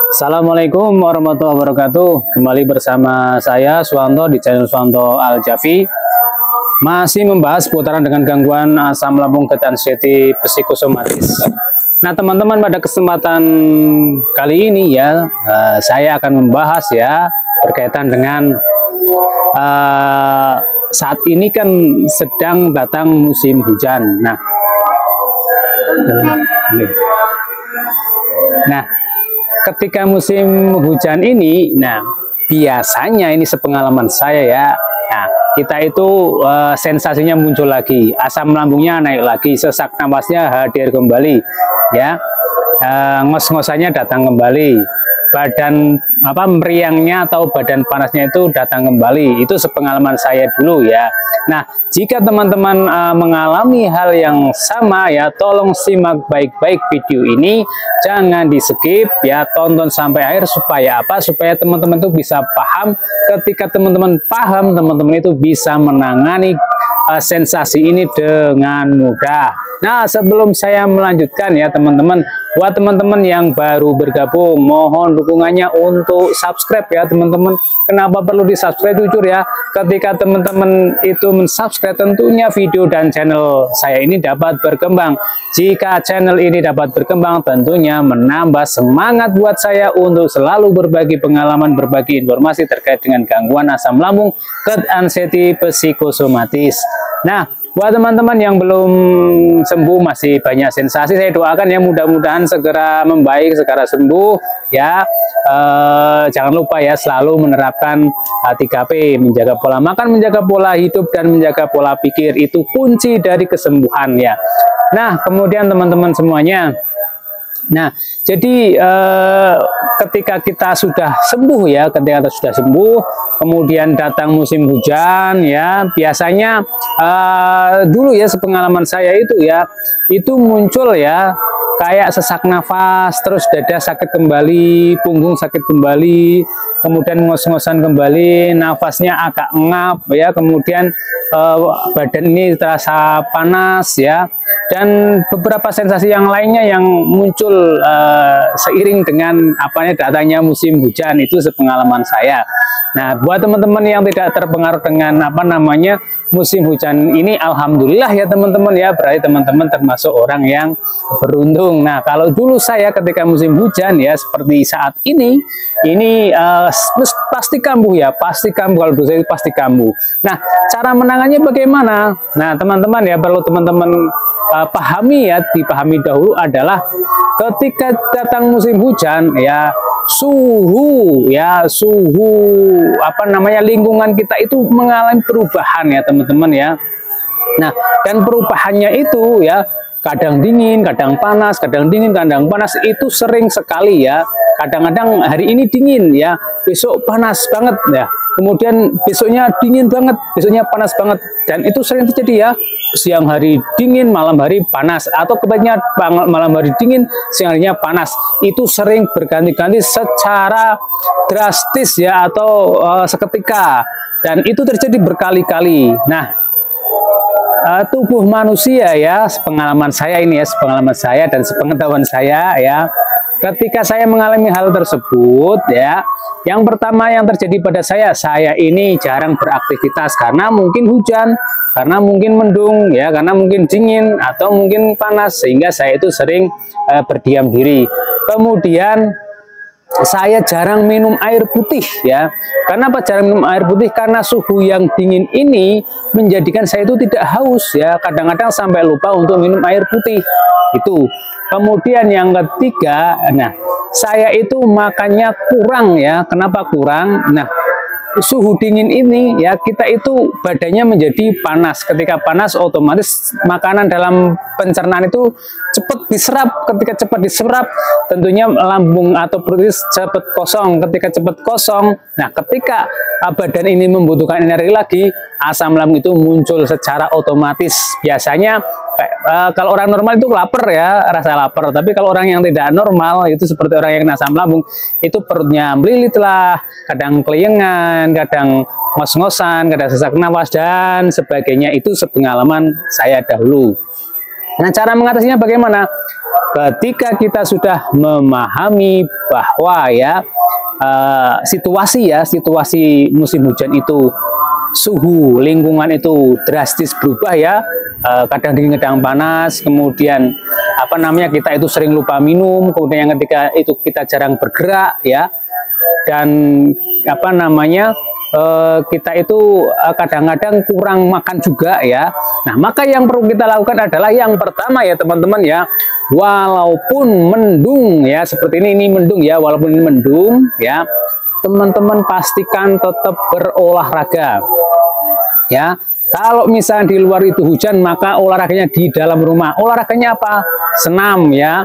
Assalamualaikum warahmatullahi wabarakatuh. Kembali bersama saya Suwanto di channel Suwanto Al-Jafi. Masih membahas putaran dengan gangguan asam lambung dan anxiety psikosomatis. Nah teman-teman, pada kesempatan kali ini ya saya akan membahas ya berkaitan dengan saat ini kan sedang datang musim hujan. Nah, ketika musim hujan ini, biasanya ini sepengalaman saya ya, kita itu sensasinya muncul lagi, asam lambungnya naik lagi, sesak napasnya hadir kembali, ya, ngos-ngosannya datang kembali, badan meriangnya atau badan panasnya itu datang kembali. Itu sepengalaman saya dulu ya. Nah, jika teman-teman mengalami hal yang sama ya, tolong simak baik-baik video ini, jangan di skip ya, tonton sampai akhir supaya apa? Supaya teman-teman itu bisa paham. Ketika teman-teman paham, teman-teman itu bisa menangani sensasi ini dengan mudah. Nah, sebelum saya melanjutkan ya teman-teman, buat teman-teman yang baru bergabung, mohon dukungannya untuk subscribe ya teman-teman. Kenapa perlu di subscribe? Jujur ya, ketika teman-teman itu mensubscribe, tentunya video dan channel saya ini dapat berkembang. Jika channel ini dapat berkembang, tentunya menambah semangat buat saya untuk selalu berbagi pengalaman, berbagi informasi terkait dengan gangguan asam lambung, anxiety psikosomatis. Nah, buat teman-teman yang belum sembuh, masih banyak sensasi, saya doakan ya mudah-mudahan segera membaik, segera sembuh ya. Jangan lupa ya selalu menerapkan 3P, menjaga pola makan, menjaga pola hidup, dan menjaga pola pikir. Itu kunci dari kesembuhan ya. Nah, kemudian teman-teman semuanya, jadi ketika kita sudah sembuh ya, ketika kita sudah sembuh, kemudian datang musim hujan ya, biasanya dulu ya sepengalaman saya itu ya, itu muncul ya kayak sesak nafas, terus dada sakit kembali, punggung sakit kembali, kemudian ngos-ngosan kembali, nafasnya agak ngap ya, kemudian badan ini terasa panas ya, dan beberapa sensasi yang lainnya yang muncul seiring dengan datangnya musim hujan. Itu sepengalaman saya. Nah, buat teman-teman yang tidak terpengaruh dengan musim hujan ini, alhamdulillah ya teman-teman ya, berarti teman-teman termasuk orang yang beruntung. Nah, kalau dulu saya ketika musim hujan ya seperti saat ini pasti kambuh ya, pasti kambuh. Kalau dulu saya pasti kambuh. Nah, cara menangannya bagaimana? Nah, teman-teman ya, perlu teman-teman pahami ya, dipahami dahulu adalah ketika datang musim hujan ya, suhu lingkungan kita itu mengalami perubahan ya teman-teman ya. Nah, dan perubahannya itu ya, kadang dingin, kadang panas, kadang dingin, kadang panas, itu sering sekali ya. Kadang-kadang hari ini dingin ya, besok panas banget ya, kemudian besoknya dingin banget, besoknya panas banget, dan itu sering terjadi ya. Siang hari dingin, malam hari panas, atau kebanyakan malam hari dingin, siang harinya panas. Itu sering berganti-ganti secara drastis ya, atau seketika, dan itu terjadi berkali-kali. Nah, tubuh manusia ya, sepengalaman saya ini ya, sepengalaman saya dan sepengetahuan saya ya, ketika saya mengalami hal tersebut ya, yang pertama yang terjadi pada saya ini jarang beraktivitas karena mungkin hujan, karena mungkin mendung ya, karena mungkin dingin atau mungkin panas, sehingga saya itu sering berdiam diri. Kemudian saya jarang minum air putih ya. Kenapa jarang minum air putih? Karena suhu yang dingin ini menjadikan saya itu tidak haus ya. Kadang-kadang sampai lupa untuk minum air putih. Itu. Kemudian yang ketiga, saya itu makannya kurang ya. Kenapa kurang? Nah, suhu dingin ini ya, kita itu badannya menjadi panas. Ketika panas, otomatis makanan dalam pencernaan itu cepat diserap. Ketika cepat diserap, tentunya lambung atau perut cepat kosong. Ketika cepat kosong, ketika badan ini membutuhkan energi lagi, asam lambung itu muncul secara otomatis. Biasanya kalau orang normal itu lapar ya, rasa lapar. Tapi kalau orang yang tidak normal, itu seperti orang yang kena asam lambung, itu perutnya melilit lah, kadang keliengan, kadang ngos-ngosan, kadang sesak nafas dan sebagainya. Itu sepengalaman saya dahulu. Nah, cara mengatasinya bagaimana? Ketika kita sudah memahami bahwa ya situasi musim hujan itu suhu lingkungan itu drastis berubah ya, kadang dingin kadang panas, kemudian apa namanya kita itu sering lupa minum, kemudian yang ketika itu kita jarang bergerak ya, dan apa namanya kita itu kadang-kadang kurang makan juga ya. Nah, maka yang perlu kita lakukan adalah yang pertama ya teman-teman ya, walaupun mendung ya seperti ini mendung ya, walaupun ini mendung ya, teman-teman pastikan tetap berolahraga ya. Kalau misalnya di luar itu hujan, maka olahraganya di dalam rumah. Olahraganya apa? Senam ya.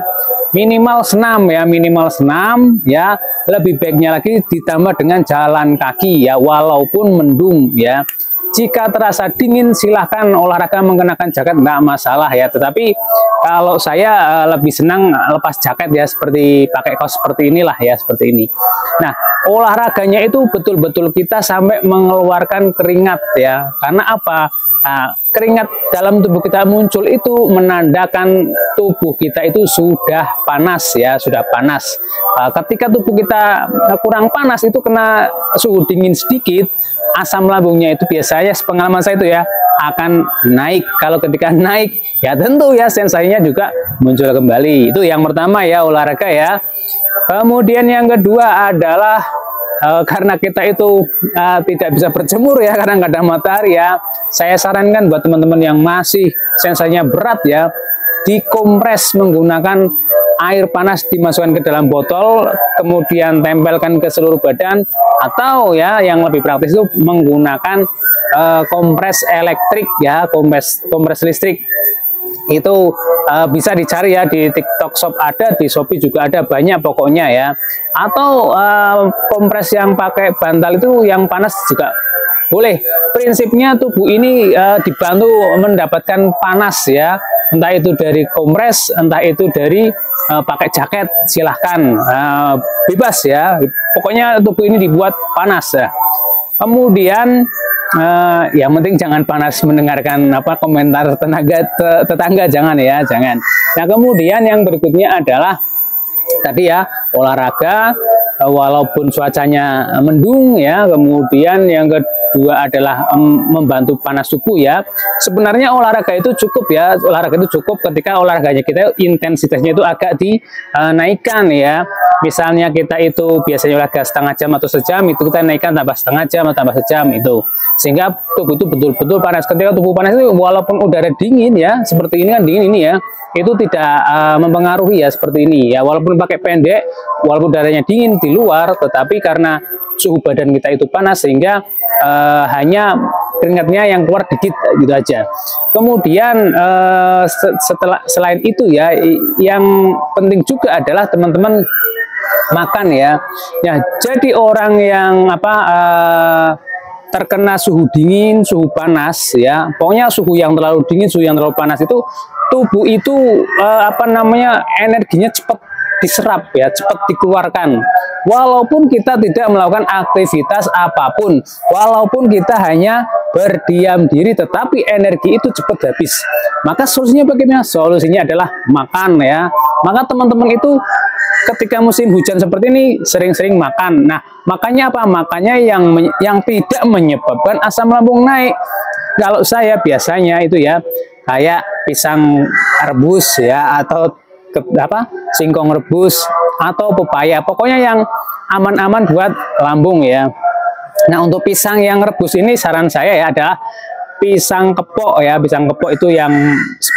Minimal senam ya, minimal senam ya. Lebih baiknya lagi ditambah dengan jalan kaki ya, walaupun mendung ya. Jika terasa dingin silahkan olahraga mengenakan jaket, nggak masalah ya. Tetapi kalau saya lebih senang lepas jaket ya, seperti pakai kaos seperti inilah ya, seperti ini. Nah, olahraganya itu betul-betul kita sampai mengeluarkan keringat ya. Karena apa? Nah, keringat dalam tubuh kita muncul itu menandakan tubuh kita itu sudah panas ya, sudah panas. Ketika tubuh kita kurang panas itu kena suhu dingin sedikit, asam lambungnya itu biasanya pengalaman saya itu ya akan naik. Kalau ketika naik ya tentu ya sensasinya juga muncul kembali. Itu yang pertama ya, olahraga ya. Kemudian yang kedua adalah karena kita itu tidak bisa berjemur ya karena nggak ada matahari ya, saya sarankan buat teman-teman yang masih sensasinya berat ya, dikompres menggunakan air panas, dimasukkan ke dalam botol, kemudian tempelkan ke seluruh badan, atau ya yang lebih praktis itu menggunakan kompres elektrik ya, kompres listrik. Itu bisa dicari ya di TikTok Shop ada, di Shopee juga ada, banyak pokoknya ya. Atau kompres yang pakai bantal itu yang panas juga boleh. Prinsipnya tubuh ini dibantu mendapatkan panas ya, entah itu dari kompres, entah itu dari pakai jaket, silahkan bebas ya. Pokoknya tubuh ini dibuat panas ya. Kemudian yang penting jangan panas mendengarkan komentar tetangga, jangan ya, jangan. Nah, kemudian yang berikutnya adalah tadi ya, olahraga walaupun cuacanya mendung ya. Kemudian yang kedua adalah membantu panas tubuh ya. Sebenarnya olahraga itu cukup ya, olahraga itu cukup ketika olahraganya kita intensitasnya itu agak dinaikkan ya. Misalnya kita itu biasanya olahraga setengah jam atau sejam, itu kita naikkan tambah setengah jam atau tambah sejam itu, sehingga tubuh itu betul-betul panas. Ketika tubuh panas itu walaupun udara dingin ya, seperti ini kan dingin ini ya, itu tidak mempengaruhi ya, seperti ini ya, walaupun pakai pendek, walaupun udaranya dingin di luar, tetapi karena suhu badan kita itu panas sehingga hanya keringatnya yang keluar dikit gitu aja. Kemudian selain itu ya, yang penting juga adalah teman-teman makan ya. Ya, jadi orang yang terkena suhu dingin, suhu panas ya, pokoknya suhu yang terlalu dingin, suhu yang terlalu panas itu tubuh itu energinya cepat diserap ya, cepat dikeluarkan. Walaupun kita tidak melakukan aktivitas apapun, walaupun kita hanya berdiam diri, tetapi energi itu cepat habis. Maka solusinya bagaimana? Solusinya adalah makan ya. Maka teman-teman itu ketika musim hujan seperti ini sering-sering makan. Nah, makanya apa? Makanya yang tidak menyebabkan asam lambung naik. Kalau saya biasanya itu ya kayak pisang rebus ya, atau singkong rebus atau pepaya, pokoknya yang aman-aman buat lambung ya. Nah, untuk pisang yang rebus ini saran saya ya adalah pisang kepok ya. Pisang kepok itu yang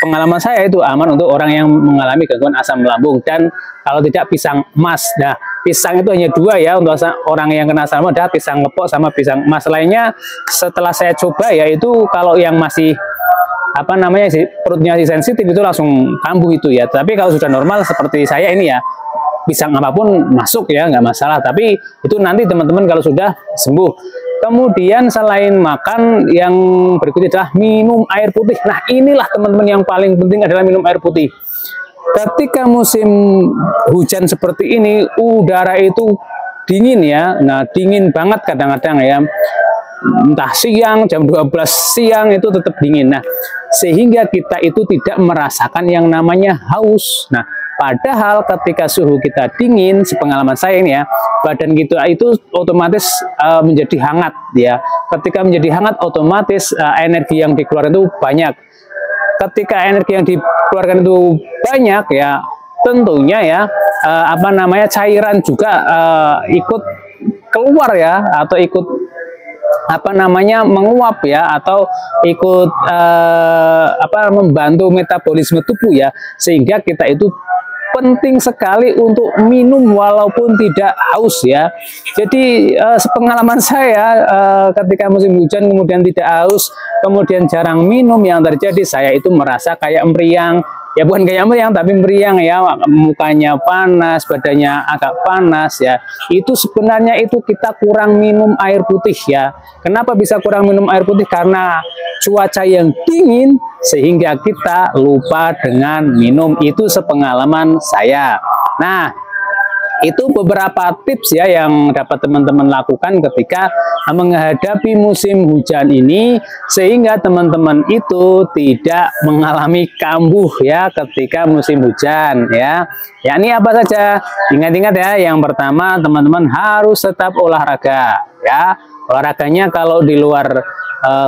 pengalaman saya itu aman untuk orang yang mengalami gangguan asam lambung, dan kalau tidak pisang emas. Nah, pisang itu hanya dua ya untuk orang yang kena asam lambung, ada pisang kepok sama pisang emas. Lainnya setelah saya coba ya, itu kalau yang masih perutnya sensitif itu langsung kambuh itu ya. Tapi kalau sudah normal seperti saya ini ya, pisang apapun masuk ya, nggak masalah. Tapi itu nanti teman-teman kalau sudah sembuh. Kemudian selain makan, yang berikutnya adalah minum air putih. Nah, inilah teman-teman yang paling penting adalah minum air putih. Ketika musim hujan seperti ini, udara itu dingin ya. Nah, dingin banget kadang-kadang ya. Entah siang, jam 12 siang itu tetap dingin. Nah, sehingga kita itu tidak merasakan yang namanya haus. Nah, padahal ketika suhu kita dingin, sepengalaman saya ini ya, badan kita itu otomatis menjadi hangat ya. Ketika menjadi hangat, otomatis energi yang dikeluarkan itu banyak. Ketika energi yang dikeluarkan itu banyak ya, tentunya ya cairan juga ikut keluar ya, atau ikut menguap ya, atau ikut membantu metabolisme tubuh ya, sehingga kita itu penting sekali untuk minum walaupun tidak haus ya. Jadi sepengalaman saya ketika musim hujan kemudian tidak haus, kemudian jarang minum, yang terjadi saya itu merasa kayak meriang. Ya bukan kayak meriang tapi meriang ya, mukanya panas, badannya agak panas ya. Itu sebenarnya itu kita kurang minum air putih ya. Kenapa bisa kurang minum air putih? Karena cuaca yang dingin sehingga kita lupa dengan minum. Itu sepengalaman saya. Nah, itu beberapa tips ya yang dapat teman-teman lakukan ketika menghadapi musim hujan ini, sehingga teman-teman itu tidak mengalami kambuh ya ketika musim hujan ya. Yakni apa saja? Ingat-ingat ya, yang pertama teman-teman harus tetap olahraga ya. Olahraganya kalau di luar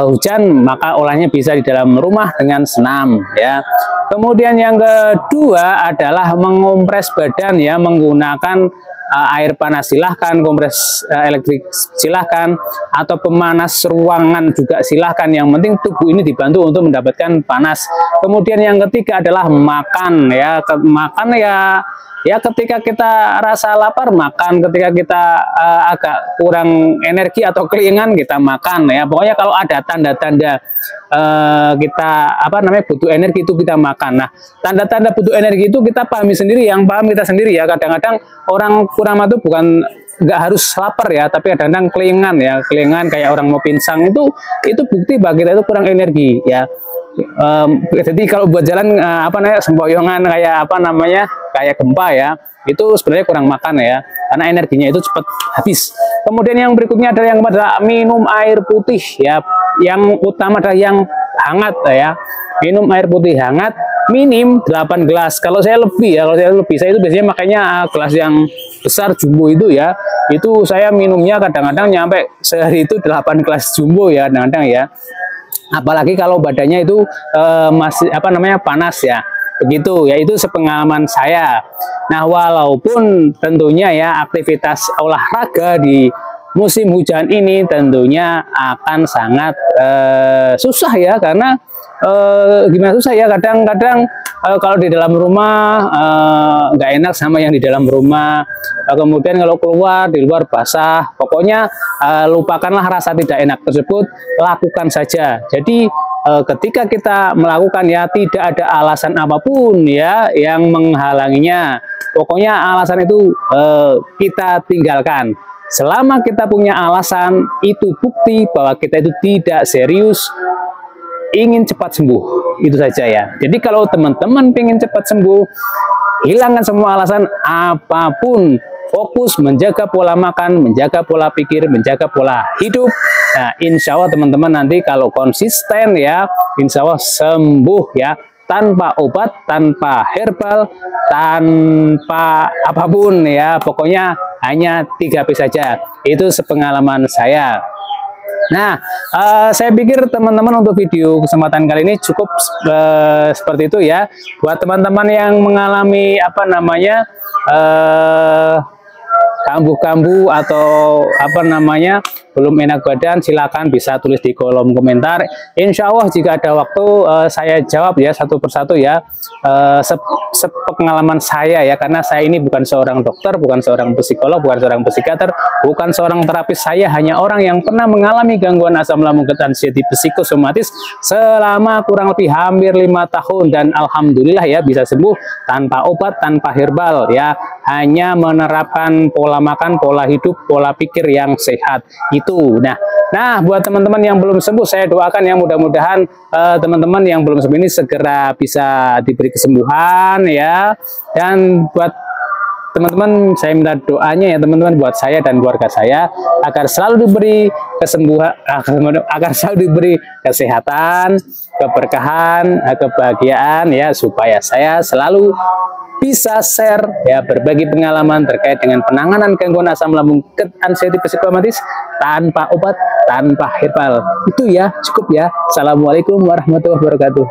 hujan, maka olahnya bisa di dalam rumah dengan senam ya. Kemudian yang kedua adalah mengompres badan ya, menggunakan air panas silahkan, kompres elektrik silahkan, atau pemanas ruangan juga silahkan. Yang penting tubuh ini dibantu untuk mendapatkan panas. Kemudian yang ketiga adalah makan ya. Makan ya ketika kita rasa lapar makan, ketika kita agak kurang energi atau kelingan kita makan ya. Pokoknya kalau ada tanda-tanda kita butuh energi itu kita makan. Nah, tanda-tanda butuh energi itu kita pahami sendiri, yang paham kita sendiri ya. Kadang-kadang orang kurang itu bukan nggak harus lapar ya, tapi kadang-kadang kelingan ya, kelingan kayak orang mau pinsang, itu bukti bahwa kita itu kurang energi ya. Jadi kalau buat jalan sempoyongan kayak gempa ya, itu sebenarnya kurang makan ya, karena energinya itu cepat habis. Kemudian yang berikutnya adalah yang minum air putih ya. Yang utama adalah yang hangat ya. Minum air putih hangat minim 8 gelas. Kalau saya lebih ya, saya itu biasanya makanya gelas yang besar jumbo itu ya. Itu saya minumnya kadang-kadang nyampe sehari itu 8 gelas jumbo ya, kadang-kadang ya. Apalagi kalau badannya itu masih panas ya. Begitu ya, itu sepengalaman saya. Nah, walaupun tentunya ya aktivitas olahraga di musim hujan ini tentunya akan sangat susah ya, karena gimana susah ya, kadang-kadang kalau di dalam rumah nggak enak sama yang di dalam rumah, kemudian kalau keluar di luar basah, pokoknya lupakanlah rasa tidak enak tersebut, lakukan saja. Jadi ketika kita melakukan ya, tidak ada alasan apapun ya yang menghalanginya, pokoknya alasan itu kita tinggalkan. Selama kita punya alasan, itu bukti bahwa kita itu tidak serius ingin cepat sembuh. Itu saja ya. Jadi kalau teman-teman ingin cepat sembuh, hilangkan semua alasan apapun. Fokus menjaga pola makan, menjaga pola pikir, menjaga pola hidup. Nah, insya Allah teman-teman nanti kalau konsisten ya, insya Allah sembuh ya. Tanpa obat, tanpa herbal, tanpa apapun ya, pokoknya hanya 3P saja. Itu sepengalaman saya. Nah, saya pikir teman-teman untuk video kesempatan kali ini cukup seperti itu ya. Buat teman-teman yang mengalami kambuh-kambuh atau belum enak badan, silakan bisa tulis di kolom komentar. Insya Allah jika ada waktu saya jawab ya satu persatu ya, sepengalaman saya ya, karena saya ini bukan seorang dokter, bukan seorang psikolog, bukan seorang psikiater, bukan seorang terapis. Saya hanya orang yang pernah mengalami gangguan asam lambung anxiety psikosomatis selama kurang lebih hampir 5 tahun, dan alhamdulillah ya bisa sembuh tanpa obat, tanpa herbal ya, hanya menerapkan pola makan, pola hidup, pola pikir yang sehat itu. Nah, buat teman-teman yang belum sembuh, saya doakan ya, mudah-mudahan teman-teman yang belum sembuh ini segera bisa diberi kesembuhan ya. Dan buat teman-teman, saya minta doanya ya teman-teman, buat saya dan keluarga saya agar selalu diberi kesembuhan, agar selalu diberi kesehatan, keberkahan, kebahagiaan ya, supaya saya selalu bisa share ya, berbagi pengalaman terkait dengan penanganan gangguan asam lambung, anxiety psikosomatis tanpa obat, tanpa herbal. Itu ya, cukup ya. Assalamualaikum warahmatullahi wabarakatuh.